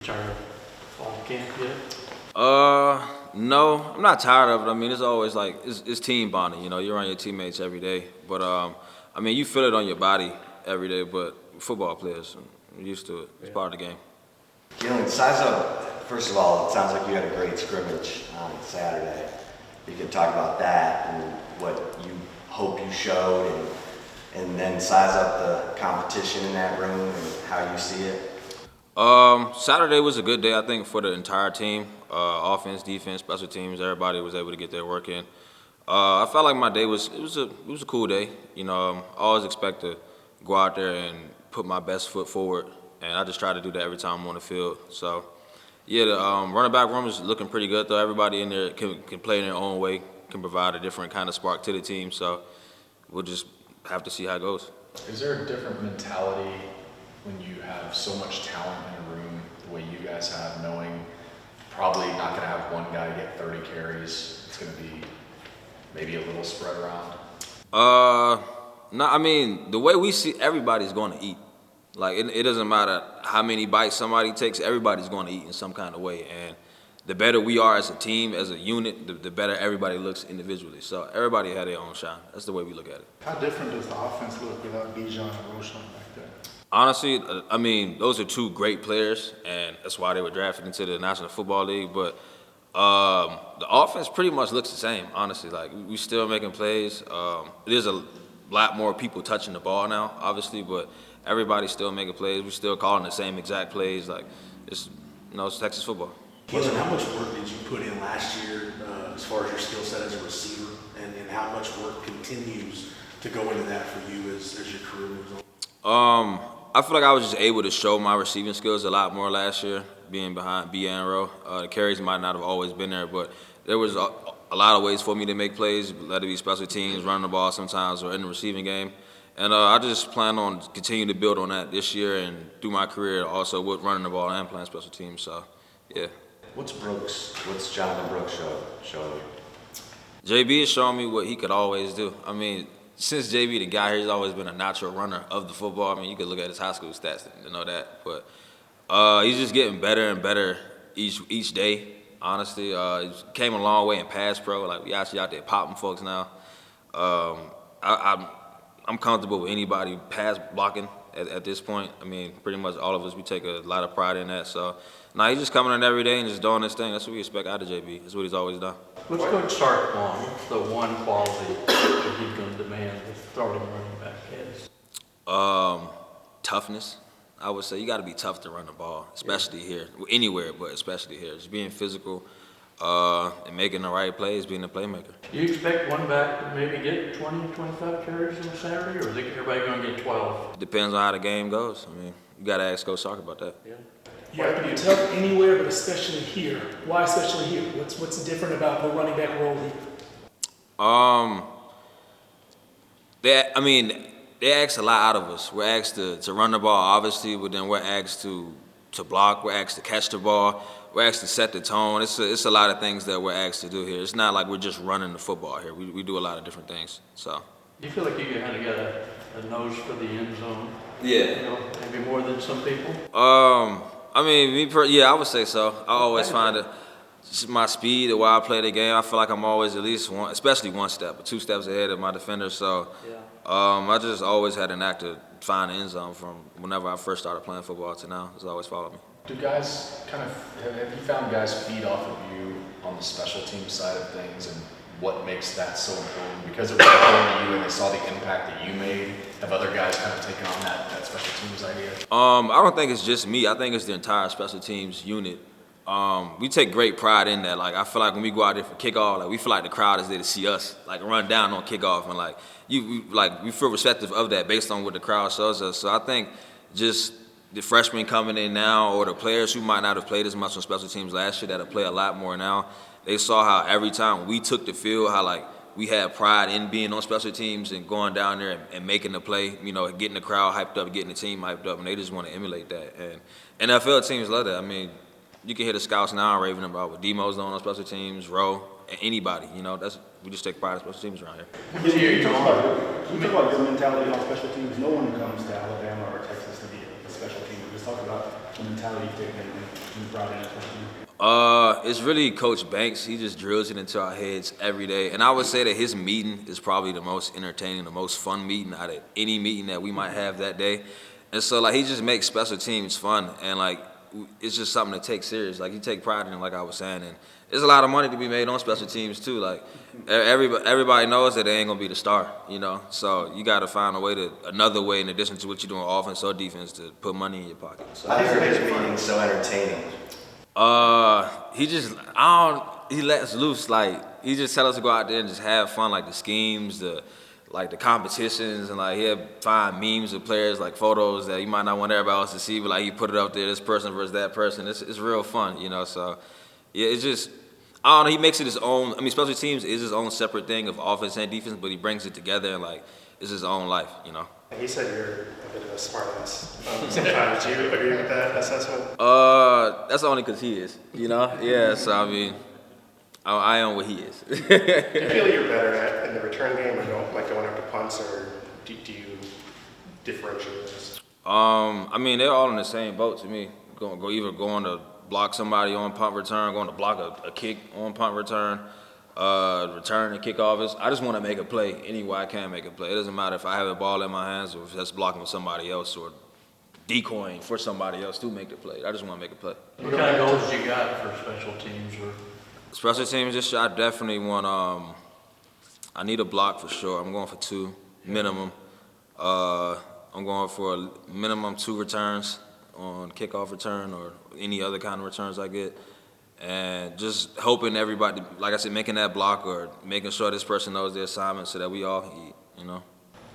Tired of fall camp yet? No, I'm not tired of it. I mean, it's always like it's team bonding. You know, you're around your teammates every day. But I mean, you feel it on your body every day. But football players, I'm used to it. It's part of the game. Galen, size up. First of all, it sounds like you had a great scrimmage on Saturday. You could talk about that and what you hope you showed, and then size up the competition in that room and how you see it. Saturday was a good day, I think, for the entire team. Offense, defense, special teams. Everybody was able to get their work in. I felt like my day was a cool day. You know, I always expect to go out there and put my best foot forward, and I just try to do that every time I'm on the field. So, yeah, the running back room is looking pretty good though. Everybody in there can play in their own way, can provide a different kind of spark to the team. So, we'll just have to see how it goes. Is there a different mentality when you have so much talent in a room, the way you guys have, knowing probably not going to have one guy get 30 carries? It's going to be maybe a little spread around. No, I mean, the way we see, everybody's going to eat. Like, it doesn't matter how many bites somebody takes, everybody's going to eat in some kind of way. And the better we are as a team, as a unit, the better everybody looks individually. So everybody had their own shine. That's the way we look at it. How different does the offense look without Bijan and Roshan back there? Honestly, I mean, those are two great players, and that's why they were drafted into the National Football League. But the offense pretty much looks the same, honestly. Like, we still making plays. There's a lot more people touching the ball now, obviously, but everybody's still making plays. We're still calling the same exact plays. Like, it's Texas football. Galen, how much work did you put in last year as far as your skill set as a receiver, and how much work continues to go into that for you as your career moves on? I feel like I was just able to show my receiving skills a lot more last year, being behind B and Rowe. The carries might not have always been there, but there was a lot of ways for me to make plays, let it be special teams, running the ball sometimes, or in the receiving game. And I just plan on continuing to build on that this year and through my career also with running the ball and playing special teams. So, yeah. What's Jonathan Brooks showing you? JB is showing me what he could always do. I mean, since JB the guy here, he's always been a natural runner of the football. I mean, you could look at his high school stats to know that. But he's just getting better and better each day, honestly. He came a long way in pass pro. Like, we actually out there popping folks now. I'm comfortable with anybody pass blocking at this point. I mean, pretty much all of us, we take a lot of pride in that. So, he's just coming in every day and just doing his thing. That's what we expect out of JB. That's what he's always done. Let's go start one. What's the one quality that he's going to demand the starting running back has? Toughness. I would say you got to be tough to run the ball, especially here, anywhere, but especially here. Just being physical and making the right plays, being a playmaker. Do you expect one back to maybe get 20, 25 carries on Saturday, or is everybody going to get 12? Depends on how the game goes. I mean, you got to ask Coach Sark about that. Yeah. You have to be tough anywhere, but especially here. Why especially here? What's different about the running back role here? They ask a lot out of us. We're asked to run the ball, obviously, but then we're asked to block. We're asked to catch the ball. We're asked to set the tone. It's a lot of things that we're asked to do here. It's not like we're just running the football here. We do a lot of different things. So. Do you feel like you kind of got a nose for the end zone? Yeah. You know, maybe more than some people? I mean, I would say so. I always find it just my speed, the way I play the game. I feel like I'm always at least one, especially one step or two steps ahead of my defender. So, I just always had an knack to find the end zone from whenever I first started playing football to now. It's always followed me. Do guys have you found guys feed off of you on the special team side of things, and what makes that so important? Because it was important to you and they saw the impact that you made, have other guys kind of taken on that special teams idea? I don't think it's just me. I think it's the entire special teams unit. We take great pride in that. Like, I feel like when we go out there for kickoff, like, we feel like the crowd is there to see us, like, run down on kickoff, and we feel receptive of that based on what the crowd shows us. So I think just the freshmen coming in now, or the players who might not have played as much on special teams last year that'll play a lot more now, they saw how every time we took the field, how, like, we had pride in being on special teams and going down there and making the play, getting the crowd hyped up, getting the team hyped up, and they just want to emulate that. And NFL teams love that. I mean, you can hear the scouts now raving about what Demo's doing on special teams, Rowe, and anybody. We just take pride in special teams around here. You talk about your mentality on special teams. No one comes to Alabama or Texas to be a special team. Just talk about the mentality you take and proud of for you? It's really Coach Banks. He just drills it into our heads every day. And I would say that his meeting is probably the most entertaining, the most fun meeting out of any meeting that we might have that day. And so, like, he just makes special teams fun. And, like, it's just something to take serious. Like, you take pride in it, like I was saying. And there's a lot of money to be made on special teams, too. Like, everybody knows that they ain't going to be the star, you know? So you got to find another way in addition to what you're doing offense or defense to put money in your pocket. So, I heard his meetings so entertaining. he lets loose, like, he just tell us to go out there and just have fun, like the schemes, the competitions, and like he'll find memes of players, like photos that you might not want everybody else to see, but like he put it up there, this person versus that person. It's real fun, you know, so yeah, it's just, I don't know, he makes it his own. I mean, special teams is his own separate thing of offense and defense, but he brings it together and like, it's his own life, you know. He said you're a bit of a smartass. Sometimes, do you agree with that assessment? That's only because he is, you know? Yeah, so I mean, I am what he is. Do you feel you're better at in the return game or going up to punts, or do you differentiate this? I mean, they're all in the same boat to me. Either going to block somebody on punt return, going to block a kick on punt return, return and kickoff. I just want to make a play any way I can make a play. It doesn't matter if I have a ball in my hands or if that's blocking with somebody else or decoying for somebody else to make the play. I just want to make a play. What kind of goals you got for special teams? Or Special teams, I definitely want, I need a block for sure. I'm going for 2 minimum. I'm going for a minimum 2 returns on kickoff return or any other kind of returns I get. And just hoping everybody, like I said, making that block or making sure this person knows their assignment so that we all eat, you know.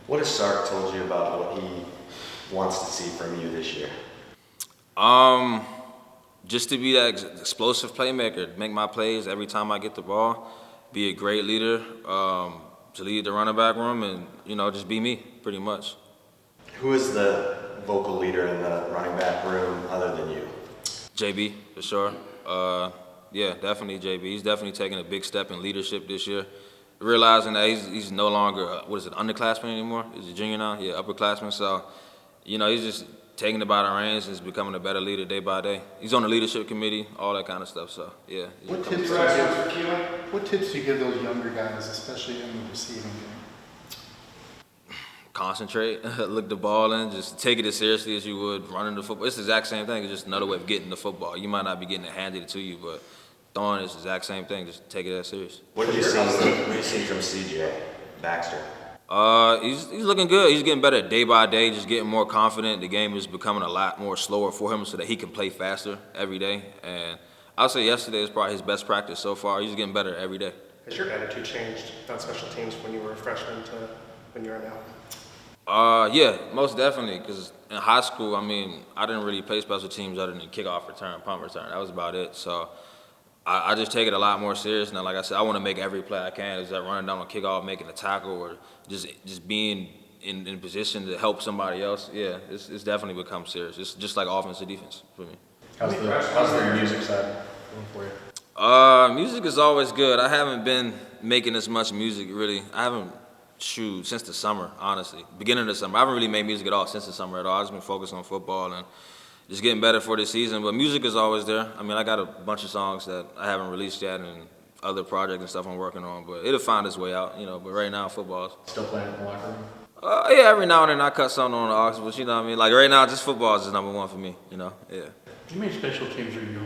What has Sark told you about what he wants to see from you this year? Just to be that explosive playmaker, make my plays every time I get the ball, be a great leader, to lead the running back room, and, you know, just be me, pretty much. Who is the vocal leader in the running back room other than you? JB, for sure. Yeah, definitely JB. He's definitely taking a big step in leadership this year. Realizing that he's no longer, underclassman anymore? Is he junior now? Yeah, upperclassman. So, you know, he's just taking it by the reins and is becoming a better leader day by day. He's on the leadership committee, all that kind of stuff. So, yeah. What tips do you give those younger guys, especially in the receiving game? Concentrate, look the ball in, just take it as seriously as you would running the football. It's the exact same thing. It's just another way of getting the football. You might not be getting it handed to you, but throwing is the exact same thing. Just take it as serious. What have you seen from CJ Baxter? He's looking good. He's getting better day by day, just getting more confident. The game is becoming a lot more slower for him so that he can play faster every day. And I'll say yesterday is probably his best practice so far. He's getting better every day. Has your attitude changed on special teams when you were a freshman to when you are now? Yeah, most definitely. Because in high school, I mean, I didn't really play special teams other than kickoff return, punt return. That was about it. So I just take it a lot more serious now. Like I said, I want to make every play I can. Is that running down a kickoff, making a tackle, or just being in position to help somebody else? Yeah, it's definitely become serious. It's just like offense and defense for me. How's the music side going for you? Music is always good. I haven't been making as much music, really. I haven't, since the summer, honestly. Beginning of the summer. I haven't really made music at all since the summer at all. I've just been focused on football and just getting better for this season. But music is always there. I mean, I got a bunch of songs that I haven't released yet and other projects and stuff I'm working on. But it'll find its way out, you know. But right now, football is. Still playing in the locker room? Yeah, every now and then I cut something on the aux, but you know what I mean? Like right now, just football is just number one for me, you know? Yeah. how many special teams are you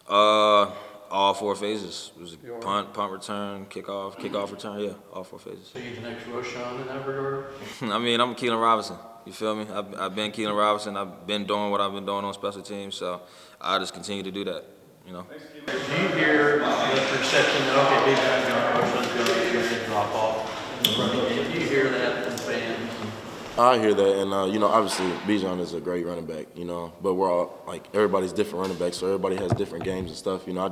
on? All 4 phases. It was punt return, kickoff return, yeah, all 4 phases. So you the next Roshan in that regard? I mean, I'm Keelan Robinson. You feel me? I've been Keelan Robinson. I've been doing what I've been doing on special teams, so I just continue to do that, you know? Do you hear the perception that, okay, big time John Roshan's going to drop off in the running game? Do you hear that from fans? I hear that, and you know, obviously Bijan is a great running back, you know, but we're all like everybody's different running backs, so everybody has different games and stuff. You know,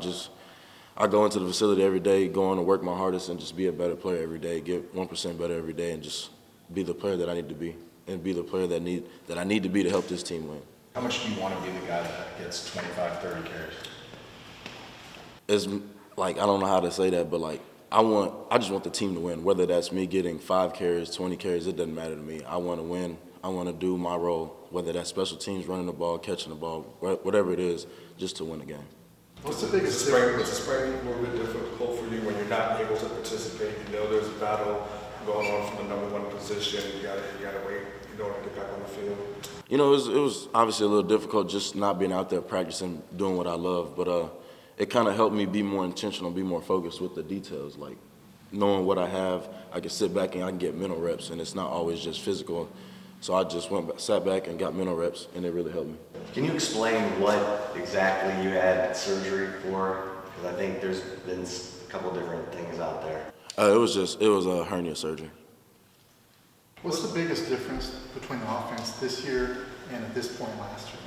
I go into the facility every day, going to work my hardest, and just be a better player every day, get 1% better every day, and just be the player that I need to be, and be the player that I need to be to help this team win. How much do you want to be the guy that gets 25, 30 carries? It's like, I don't know how to say that, but like, I just want the team to win, whether that's me getting 5 carries, 20 carries, it doesn't matter to me. I want to win. I want to do my role, whether that's special teams, running the ball, catching the ball, whatever it is, just to win the game. What's the biggest spring? difference? Was the spring a little bit difficult for you when you're not able to participate? You know there's a battle going on for the #1 position. You gotta wait in order to get back on the field. You know, it was obviously a little difficult just not being out there practicing, doing what I love, but it kind of helped me be more intentional, be more focused with the details. Like knowing what I have, I can sit back and I can get mental reps, and it's not always just physical. So I just sat back and got mental reps, and it really helped me. Can you explain what exactly you had surgery for? Because I think there's been a couple different things out there. It was a hernia surgery. What's the biggest difference between the offense this year and at this point last year?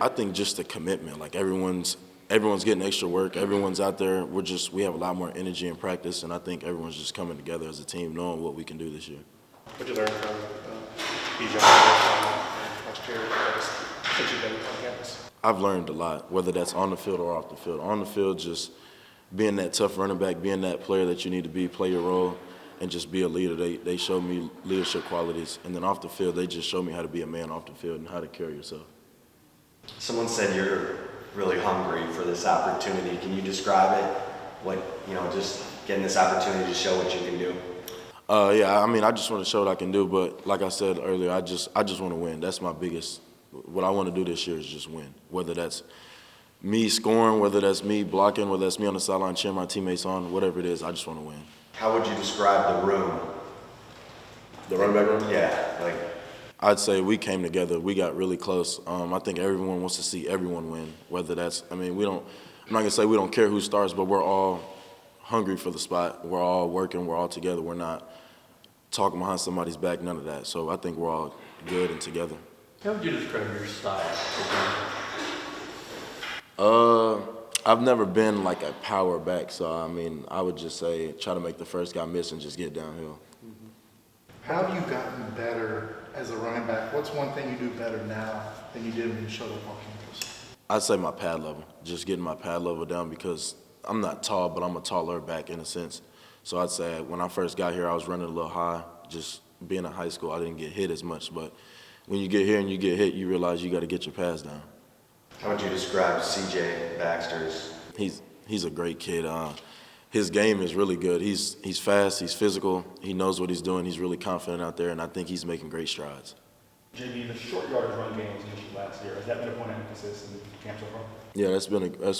I think just the commitment. Like everyone's getting extra work. Everyone's out there. We have a lot more energy in practice, and I think everyone's just coming together as a team, knowing what we can do this year. What did you learn from Bijan last year since you've been on campus? I've learned a lot, whether that's on the field or off the field. On the field, just being that tough running back, being that player that you need to be, play your role, and just be a leader. They showed me leadership qualities. And then off the field, they just showed me how to be a man off the field and how to carry yourself. Someone said you're really hungry for this opportunity. Can you describe it? Just getting this opportunity to show what you can do? Yeah, I mean, I just want to show what I can do. But like I said earlier, I just want to win. That's my biggest. What I want to do this year is just win. Whether that's me scoring, whether that's me blocking, whether that's me on the sideline cheering my teammates on, whatever it is, I just want to win. How would you describe the room? The running back room? Yeah, I'd say we came together. We got really close. I think everyone wants to see everyone win. Whether that's, I'm not gonna say we don't care who starts, but we're all hungry for the spot. We're all working. We're all together. We're not talking behind somebody's back. None of that. So I think we're all good and together. How would you describe your style? I've never been like a power back, so I would just say try to make the first guy miss and just get downhill. How have you gotten better as a running back? What's one thing you do better now than you did when you showed up on campus? I'd say my pad level, just getting my pad level down because I'm not tall, but I'm a taller back in a sense. So I'd say when I first got here, I was running a little high. Just being in high school, I didn't get hit as much, but when you get here and you get hit, you realize you got to get your pads down. How would you describe C.J. Baxter's? He's a great kid. His game is really good. He's fast. He's physical. He knows what he's doing. He's really confident out there, and I think he's making great strides. JB, the short yardage run game was an issue last year. Has that been a point of emphasis in camp so far? Yeah, that's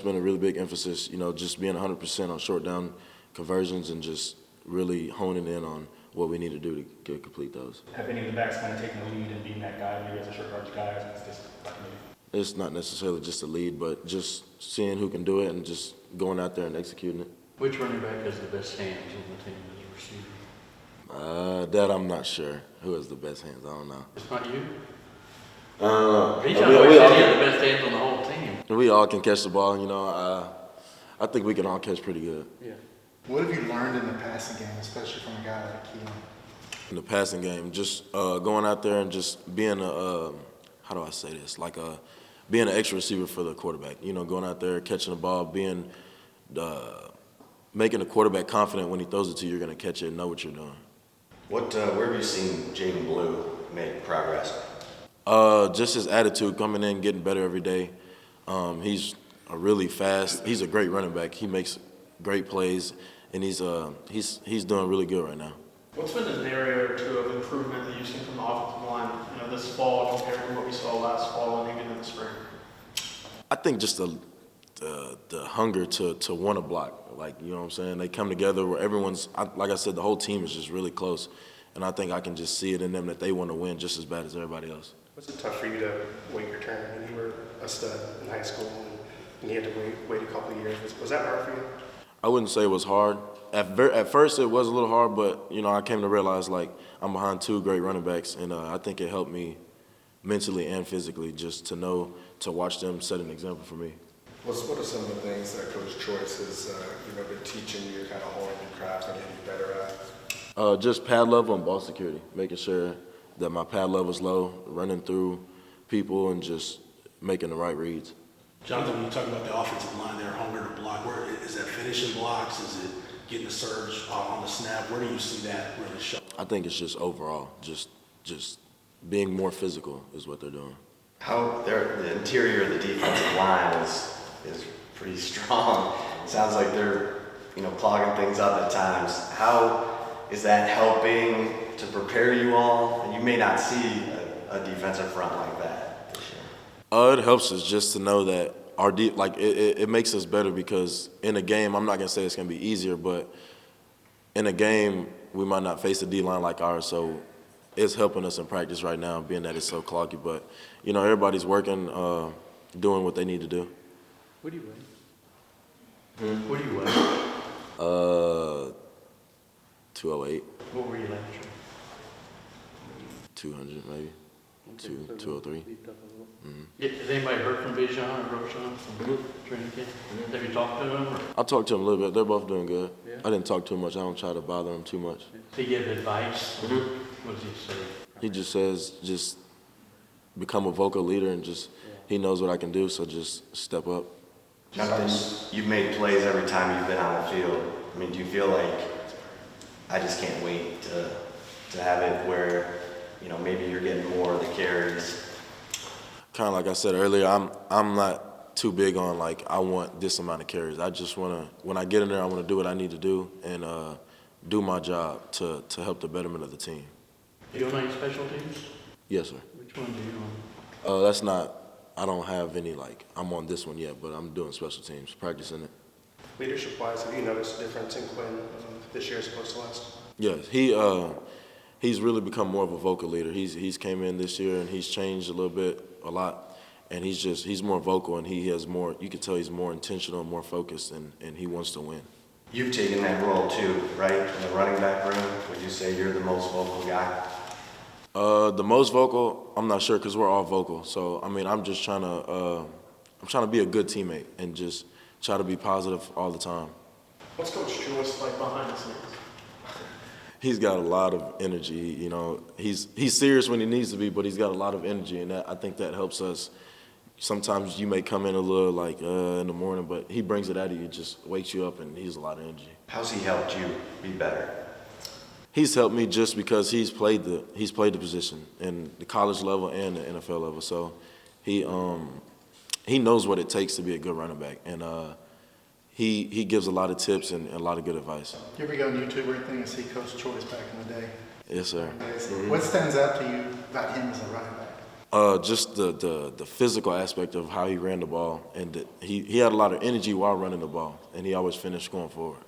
been a really big emphasis. Just being 100% on short down conversions and just really honing in on what we need to do to complete those. Have any of the backs kind of taken the lead and being that guy, maybe as a short yardage guy, or is it just like me? It's not necessarily just a lead, but just seeing who can do it and just going out there and executing it. Which running back has the best hands on the team as a receiver? That I'm not sure. Who has the best hands? I don't know. It's not you? We He's always said he had the best hands on the whole team. We all can catch the ball, I think we can all catch pretty good. Yeah. What have you learned in the passing game, especially from a guy like Keelan? In the passing game, just going out there and just being how do I say this? Being an extra receiver for the quarterback. Going out there, catching the ball, making the quarterback confident when he throws it to you, you're going to catch it and know what you're doing. Where have you seen Jaden Blue make progress? Just his attitude, coming in, getting better every day. He's he's a great running back. He makes great plays, and he's doing really good right now. What's been an area or two of improvement that you've seen from the offensive line, this fall compared to what we saw last fall and even in the spring? I think just the hunger to want to block. You know what I'm saying? They come together where like I said, the whole team is just really close. And I think I can just see it in them that they want to win just as bad as everybody else. Was it tough for you to wait your turn when you were a stud in high school and you had to wait a couple of years? Was that hard for you? I wouldn't say it was hard. At first it was a little hard, but I came to realize I'm behind two great running backs, and I think it helped me mentally and physically just to watch them set an example for me. What are some of the things that Coach Choice has been teaching you, kind of honing your craft and getting you better at? Just pad level and ball security, making sure that my pad level is low, running through people and just making the right reads. Jonathan, when you talk about the offensive line, they're hungry to block. Where is that finishing blocks? Is it getting the surge on the snap? Where do you see that really show? I think it's just overall, just being more physical is what they're doing. The interior of the defensive line is pretty strong. Sounds like they're, clogging things up at times. How is that helping to prepare you all? And you may not see a defensive front like that this year. It helps us just to know that it makes us better, because in a game, I'm not gonna say it's gonna be easier, but in a game we might not face a D-line like ours, so it's helping us in practice right now, being that it's so cloggy. But everybody's working, doing what they need to do. What do you weigh? What do you weigh? 208, What were you last year? 200 maybe, 203. Is anybody hurt from Bijan or Roshan from training camp? Have you talked to them? Or? I talked to them a little bit. They're both doing good. Yeah. I didn't talk too much. I don't try to bother them too much. Did he give advice? What does he say? He just says, just become a vocal leader, and he knows what I can do, so just step up. Jonathan, you've made plays every time you've been on the field. I mean, do you feel like I just can't wait to have it where, maybe you're getting more of the carries? Kind of like I said earlier, I'm not too big on like I want this amount of carries. I just when I get in there, I want to do what I need to do and do my job to help the betterment of the team. You on any special teams? Yes, sir. Which one do you on? That's not. I don't have any I'm on this one yet, but I'm doing special teams, practicing it. Leadership-wise, have you noticed a difference in Quinn this year as opposed to last? Yes, he's really become more of a vocal leader. He's came in this year and he's changed a lot, and he's more vocal, and he has more. You can tell he's more intentional, more focused, and he wants to win. You've taken that role too, right? In the running back room, would you say you're the most vocal guy? The most vocal, I'm not sure, because we're all vocal. So I'm just trying to be a good teammate and just try to be positive all the time. What's Coach Joyce like behind the scenes? He's got a lot of energy. He's serious when he needs to be, but he's got a lot of energy, and I think that helps us. Sometimes you may come in a little in the morning, but he brings it out of you, just wakes you up, and he's a lot of energy. How's he helped you be better? He's helped me just because he's played the position in the college level and the NFL level. So he knows what it takes to be a good running back, and he gives a lot of tips and a lot of good advice. You ever go on YouTube or anything and see Coach Choice back in the day? Yes, sir. What stands out to you about him as a running back? Just the physical aspect of how he ran the ball, and he had a lot of energy while running the ball, and he always finished going forward.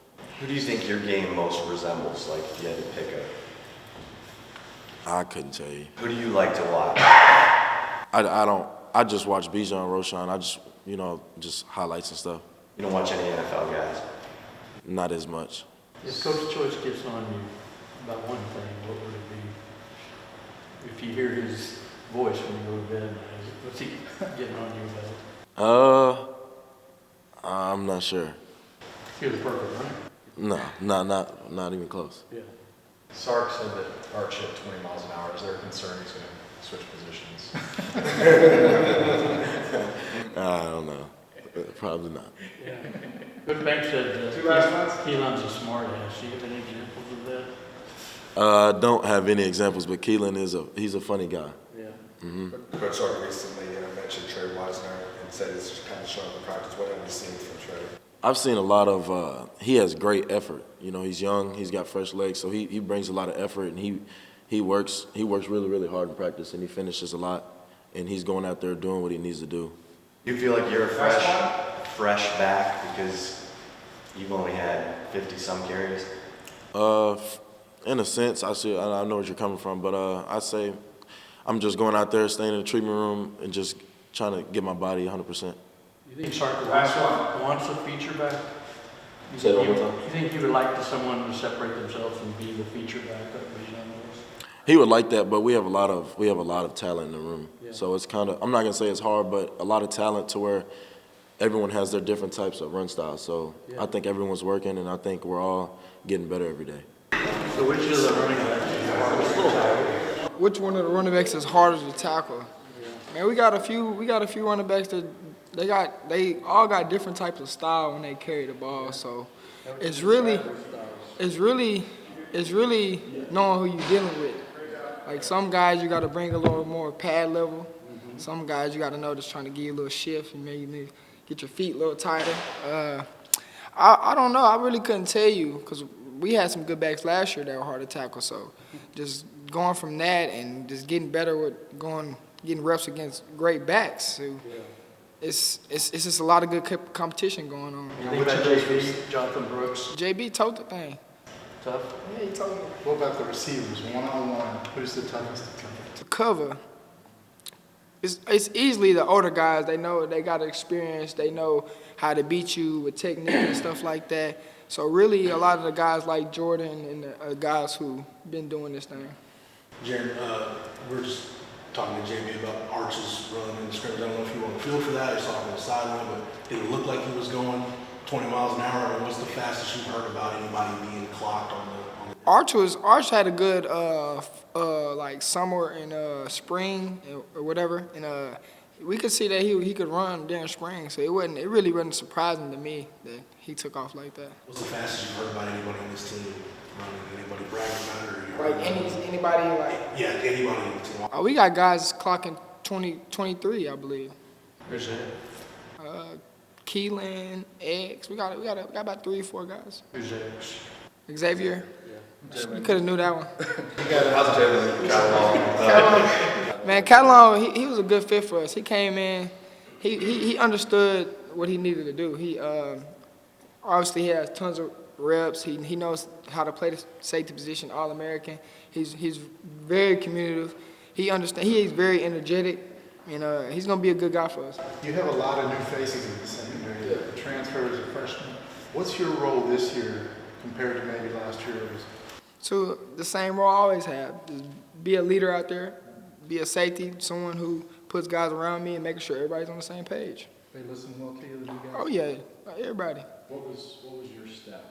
Who do you think your game most resembles, like if you had to pick I couldn't tell you. Who do you like to watch? I don't. I just watch Bijan, Roshan. I just just highlights and stuff. You don't watch any NFL guys? Not as much. If Coach Choice gets on you about one thing, what would it be? If you hear his voice when you go to bed, what's he getting on you about? I'm not sure. You're the perfect runner. No, not even close. Yeah. Sark said that Arch hit 20 miles an hour. Is there a concern he's going to switch positions? I don't know. Probably not. Yeah. Coach Banks said Keelan's a smart ass. Do you have any examples of that? I don't have any examples, but Keelan he's a funny guy. Yeah. Mm-hmm. Coach Sark recently mentioned Trey Wisner and said it's just kind of showing the practice. What have you seen from Trey? I've seen a lot of. He has great effort. He's young. He's got fresh legs, so he brings a lot of effort, and he works really, really hard in practice, and he finishes a lot, and he's going out there doing what he needs to do. You feel like you're a fresh back because you've only had 50-some carries? In a sense, I know where you're coming from, but I say I'm just going out there, staying in the treatment room, and just trying to get my body 100%. You think Sark wants a feature back? Say it one more time. You think he would like someone to separate themselves and be the feature back that Bijan was? He would like that, but we have a lot of talent in the room. Yeah. So it's kind of, I'm not gonna say it's hard, but a lot of talent to where everyone has their different types of run styles. So Yeah. I think everyone's working, and I think we're all getting better every day. So which of the running backs is the hardest to tackle? Which one of the running backs is hardest to tackle? Man, we got a few running backs that they all got different types of style when they carry the ball. So it's really knowing who you're dealing with. Like some guys you got to bring a little more pad level. Some guys you got to know just trying to give you a little shift and maybe get your feet a little tighter. I don't know. I really couldn't tell you because we had some good backs last year that were hard to tackle. So just going from that and just getting better with getting reps against great backs. So it's just a lot of good competition going on. You think that JB, Jonathan Brooks, JB told the thing. tough? Yeah, he told me. What about the receivers, one-on-one? Who's the toughest to cover? To cover, it's easily the older guys. They know they got experience. They know how to beat you with technique and stuff like that. So really, a lot of the guys like Jordan and the guys who been doing this thing. Jaron, we're just talking to JB about Arch's run in the scrimmage. I don't know if you were on the field for that or saw him on the sideline, but did it look like he was going 20 miles an hour? I mean, what's the fastest you've heard about anybody being clocked on the Arch had a good like summer and spring or whatever, and we could see that he could run during spring. So it really wasn't surprising to me that he took off like that. What's the fastest you've heard about anybody on this team running? Anybody bragging about it? Or you Like anybody like yeah, anybody on the team. we got guys clocking 23, I believe. Who's that? Keelan, X. We got about 3 or 4 guys. Who's X? Xavier. You could have knew that one. How's Jalen Catalon? Man, Catalon, he was a good fit for us. He came in, he understood what he needed to do. He obviously he has tons of reps. He knows how to play the safety position, All-American. He's very communicative. He's very energetic, and he's gonna be a good guy for us. You have a lot of new faces in the secondary. The transfers, a freshman. What's your role this year compared to maybe last year? So the same role I always have, just be a leader out there, be a safety, someone who puts guys around me and making sure everybody's on the same page. They listen well to you, the new guys? Oh yeah, everybody. What was your step?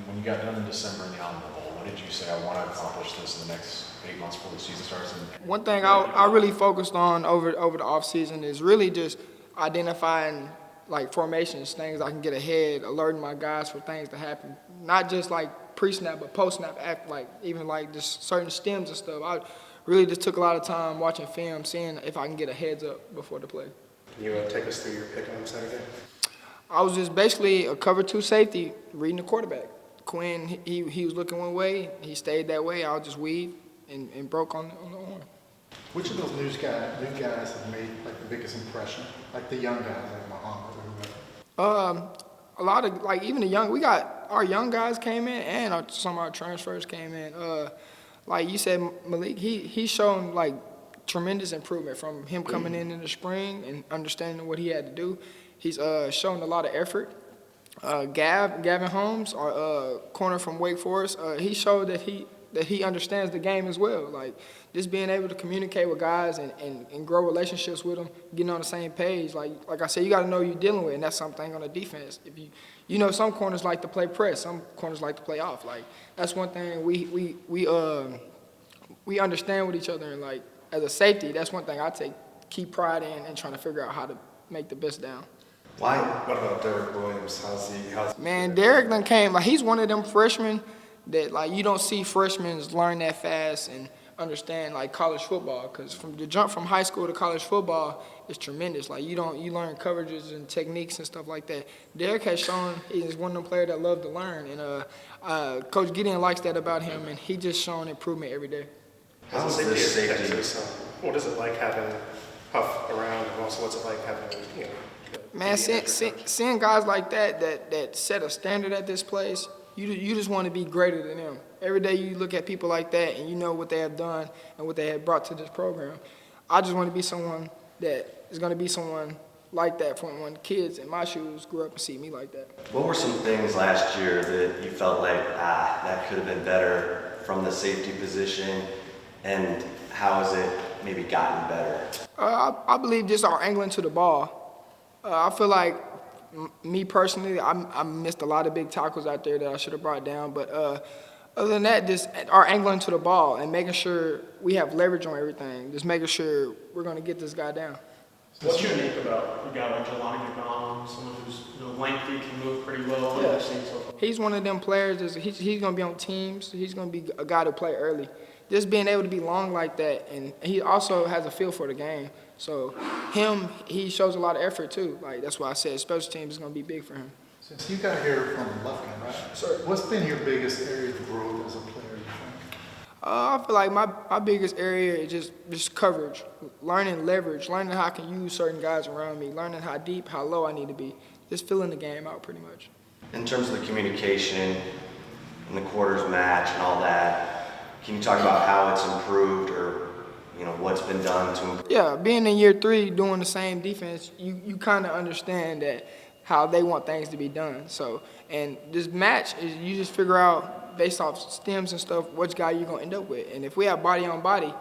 When you got done in December in the Alamo Bowl, what did you say, I want to accomplish this in the next 8 months before the season starts? One thing I really focused on over the off season is really just identifying like formations, things I can get ahead, alerting my guys for things to happen. Not just like pre-snap, but post-snap, even like just certain stems and stuff. I really just took a lot of time watching film, seeing if I can get a heads up before the play. Can you take us through your pick on Saturday? I was just basically a cover 2 safety reading the quarterback. Quinn, he was looking one way, he stayed that way. I just weaved and broke on the horn. Which of those new guys have made like the biggest impression? Like the young guys, like Muhammad or whoever? A lot of like even our young guys came in and some of our transfers came in. Like you said, Malik, he's shown like tremendous improvement from him coming in the spring and understanding what he had to do. He's shown a lot of effort. Gavin Holmes, our corner from Wake Forest, he showed that he understands the game as well. Like just being able to communicate with guys and grow relationships with them, getting on the same page. Like I said, you got to know who you're dealing with, and that's something on the defense. If you know, some corners like to play press, some corners like to play off. Like that's one thing we understand with each other, and like as a safety, that's one thing I keep pride in and trying to figure out how to make the best down. Why? What about Derek Williams? Man, Derek done came, like he's one of them freshmen that like you don't see freshmen learn that fast and understand like college football, because from the jump from high school to college football is tremendous. Like you learn coverages and techniques and stuff like that. Derek has shown he's one of them players that love to learn, and Coach Gideon likes that about him, and he just shown improvement every day. How's this safety? What is it like having Huff around, and also what's it like having, Man, seeing guys like that set a standard at this place, you just want to be greater than them. Every day you look at people like that and you know what they have done and what they have brought to this program. I just want to be someone that is going to be someone like that from when kids in my shoes grew up and see me like that. What were some things last year that you felt like, that could have been better from the safety position, and how has it maybe gotten better? I believe just our angling to the ball. I feel like, me personally, I missed a lot of big tackles out there that I should have brought down. But other than that, just our angling to the ball and making sure we have leverage on everything. Just making sure we're going to get this guy down. What's unique about a guy like Jelani McDonald, someone who's lengthy, can move pretty well? Yeah. So far? He's one of them players. He's going to be on teams. He's going to be a guy to play early. just being able to be long like that, and he also has a feel for the game. So he shows a lot of effort too. Like that's why I said special teams is gonna be big for him. Since you got here from Lufkin, right? Sir. What's been your biggest area of growth as a player, you think? I feel like my biggest area is just coverage, learning leverage, learning how I can use certain guys around me, learning how deep, how low I need to be, just filling the game out pretty much. In terms of the communication and the quarters match and all that, can you talk about how it's improved or what's been done to improve? Yeah, being in year 3 doing the same defense, you kind of understand that how they want things to be done. So, and this match is you just figure out based off stems and stuff which guy you're gonna end up with. And if we have body on body,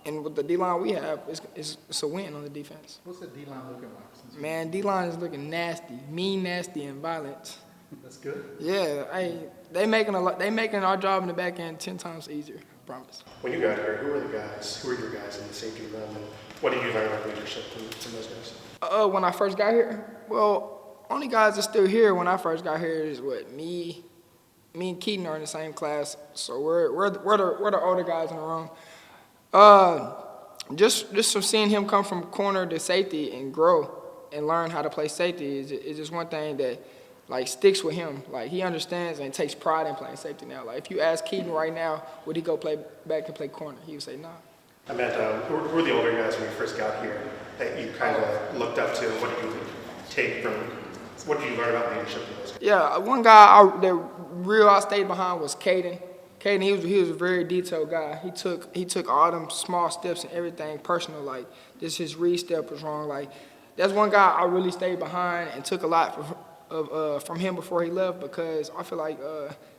and with the D-line we have, it's a win on the defense. What's the D-line looking like? Man, D-line is looking nasty, mean, nasty, and violent. That's good. Yeah, they making our job in the back end 10 times easier. I promise. When you got here, who were your guys in the safety room, and what did you learn about leadership from those guys? When I first got here, well, only guys that's still here when I first got here is me and Keaton are in the same class, so we're the older guys in the room. Just from seeing him come from corner to safety and grow and learn how to play safety is just one thing that like sticks with him. Like he understands and takes pride in playing safety now. Like if you ask Keaton right now, would he go play back and play corner? He would say nah. I meant, who were the older guys when you first got here that you kind of looked up to? What did you learn about leadership from those guys? Yeah, one guy I stayed behind was Caden. Caden, he was a very detailed guy. He took all them small steps and everything personal. Like just his read step was wrong. Like that's one guy I really stayed behind and took a lot from him before he left because I feel like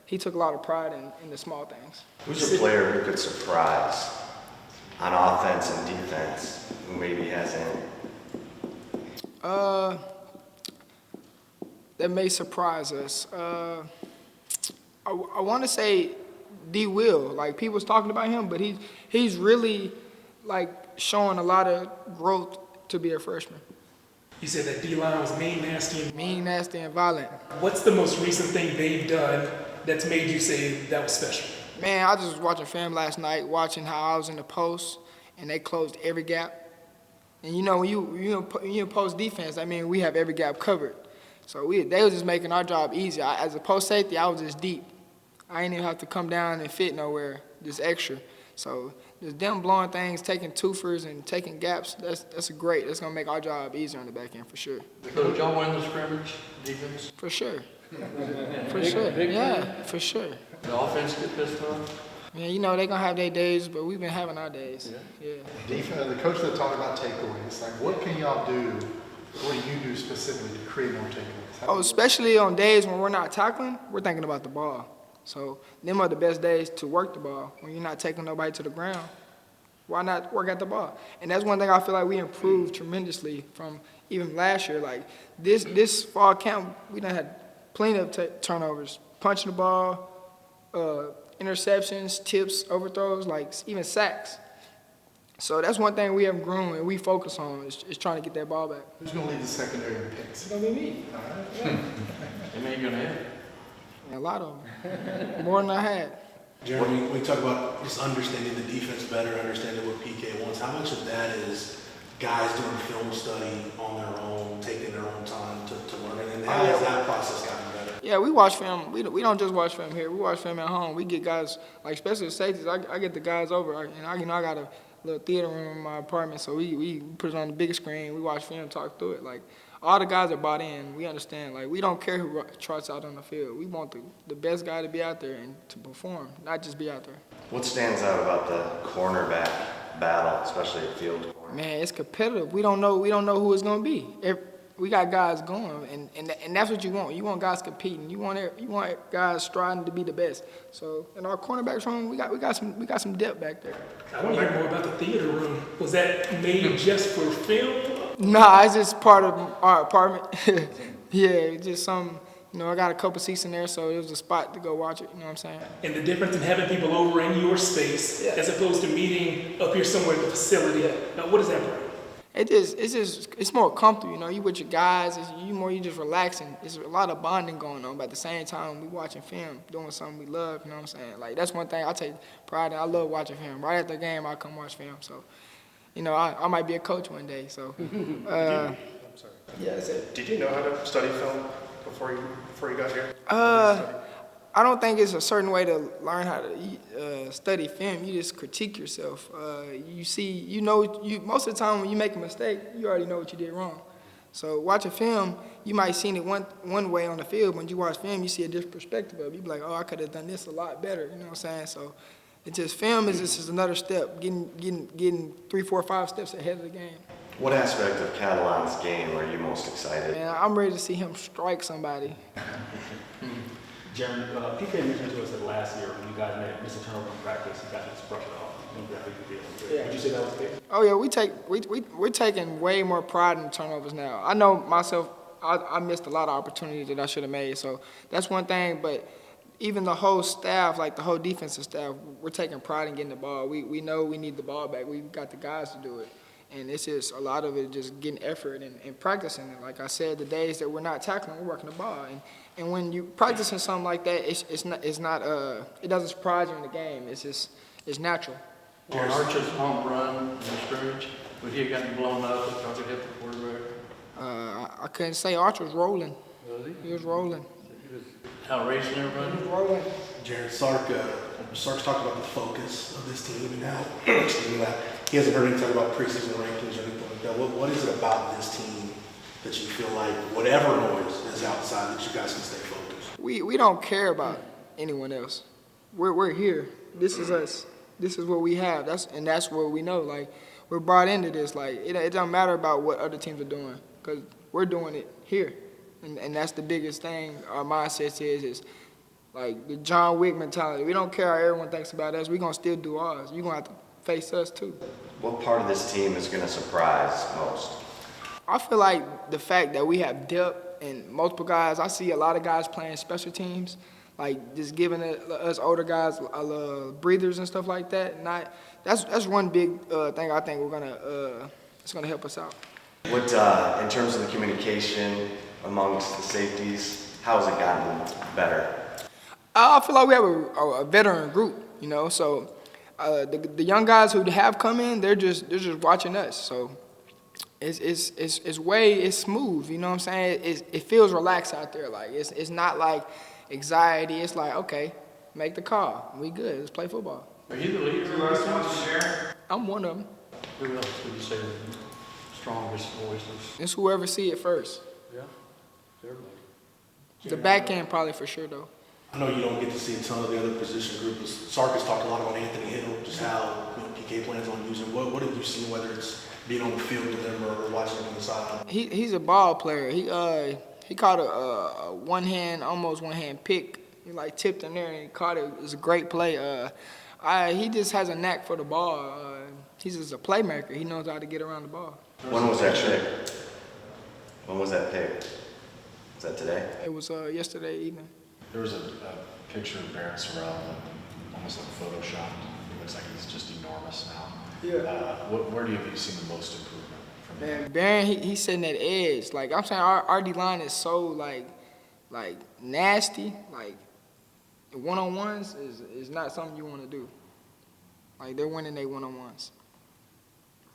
he took a lot of pride in the small things. Who's a player who could surprise on offense and defense who maybe hasn't? That may surprise us. I want to say D. Will. Like people's talking about him, but he's really like showing a lot of growth to be a freshman. You said that D-line was mean, nasty, and violent. What's the most recent thing they've done that's made you say that was special? Man, I just was watching film last night, watching how I was in the post, and they closed every gap. And when you in post defense, I mean, we have every gap covered. So they was just making our job easier. As a post safety, I was just deep. I didn't even have to come down and fit nowhere, just extra. So just them blowing things, taking twofers and taking gaps, that's great. That's gonna make our job easier on the back end for sure. So did y'all win the scrimmage defense? For sure. For sure. Yeah, for sure. The offense get pissed off? Yeah, they gonna have their days, but we've been having our days. Yeah. The coach that talked about takeaways, like what can y'all do? What do you do specifically to create more takeaways? Especially on days when we're not tackling, we're thinking about the ball. So them are the best days to work the ball. When you're not taking nobody to the ground, why not work at the ball? And that's one thing I feel like we improved tremendously from even last year. Like this fall camp, we done had plenty of turnovers, punching the ball, interceptions, tips, overthrows, like even sacks. So that's one thing we have grown and we focus on is trying to get that ball back. Who's going to lead the secondary in picks? It's going to be me. All right. And then you're gonna have it. A lot of them. More than I had. Jeremy, when you talk about just understanding the defense better, understanding what PK wants, how much of that is guys doing film study on their own, taking their own time to learn it, and how has that process gotten better? Yeah, we watch film. We don't just watch film here. We watch film at home. We get guys, like especially the safeties, I get the guys over. I got a little theater room in my apartment, so we put it on the big screen. We watch film, talk through it. Like, all the guys are bought in. We understand. Like, we don't care who trots out on the field. We want the best guy to be out there and to perform, not just be out there. What stands out about the cornerback battle, especially at field corner? Man, it's competitive. We don't know who it's gonna be. We got guys going, and that's what you want. You want guys competing. You want guys striving to be the best. So in our cornerbacks room, we got some depth back there. I want to hear more about the theater room. Was that made just for film? Nah, it's just part of our apartment. Yeah, just some. I got a couple seats in there, so it was a spot to go watch it. You know what I'm saying? And the difference in having people over in your space as opposed to meeting up here somewhere at the facility. Now, what does that bring? it's more comfortable, you know. You with your guys, you just relaxing. There's a lot of bonding going on, but at the same time, we watching film, doing something we love. You know what I'm saying? Like that's one thing I take pride in. I love watching film. Right after the game, I come watch film. So, you know, I might be a coach one day. So, I'm sorry. Yeah, that's it. Did you know how to study film before you got here? I don't think it's a certain way to learn how to study film. You just critique yourself. Most of the time when you make a mistake, you already know what you did wrong. So watching film, you might seen it one way on the field. When you watch film, you see a different perspective of it. You be like, oh, I could have done this a lot better. You know what I'm saying? So it's just film is just another step, getting 3, 4, 5 steps ahead of the game. What aspect of Catalan's game are you most excited? Man, I'm ready to see him strike somebody. Jeremy, PK mentioned to us that last year when you guys missed a turnover in practice, you got this brush it off. Yeah. Would you say that was the case? Oh yeah, we're taking way more pride in turnovers now. I know myself, I missed a lot of opportunities that I should have made. So that's one thing. But even the whole staff, like the whole defensive staff, we're taking pride in getting the ball. We know we need the ball back. We've got the guys to do it. And it's just a lot of it just getting effort and practicing it. Like I said, the days that we're not tackling, we're working the ball. And when you practicing something like that, it doesn't surprise you in the game. It's natural. On Archer's home run in the scrimmage, would he have gotten blown up if I could hit the quarterback? I couldn't say. Archer was rolling. Was he? He was rolling. He was outracing everybody? He was rolling. Jared Sark's talked about the focus of this team, and now he hasn't heard anything about preseason rankings or anything like that. What is it about this team that you feel like whatever noise is outside that you guys can stay focused? We don't care about anyone else. We're here. This is us. This is what we have. That's what we know. Like we're brought into this. Like it don't matter about what other teams are doing because we're doing it here, and that's the biggest thing. Our mindset is like the John Wick mentality. We don't care how everyone thinks about us. We're gonna still do ours. You're gonna have to face us too. What part of this team is going to surprise most? I feel like the fact that we have depth and multiple guys. I see a lot of guys playing special teams, like just giving us older guys breathers and stuff like that. That's one big thing I think it's gonna help us out. What in terms of the communication amongst the safeties, how has it gotten better? I feel like we have a veteran group, you know. So the young guys who have come in, they're just watching us. So it's smooth, you know what I'm saying? It feels relaxed out there. Like it's not like anxiety. It's like, okay, make the call. We good. Let's play football. Are you the leader of this team? I'm one of them. Who else would you say are the strongest voices? It's whoever see it first. Yeah, everybody. The back end probably for sure though. I know you don't get to see a ton of the other position groups. Sark has talked a lot about Anthony Hill, just how PK plans on using. What have you seen, whether it's being on the field with them or watching them on the sideline? He's a ball player. He caught a almost one hand pick. He like tipped in there and he caught it. It was a great play. He just has a knack for the ball. He's just a playmaker. He knows how to get around the ball. When was that pick? When was that pick? Was that today? It was yesterday evening. There was a picture of Barron Sorrell that almost like photoshopped. It looks like he's just enormous now. Yeah. Where do you have seen the most improvement from him? Man, Barron, he's sitting at edge. Like I'm saying, our D line is so like nasty. Like one-on-ones is not something you want to do. Like they're winning their one-on-ones.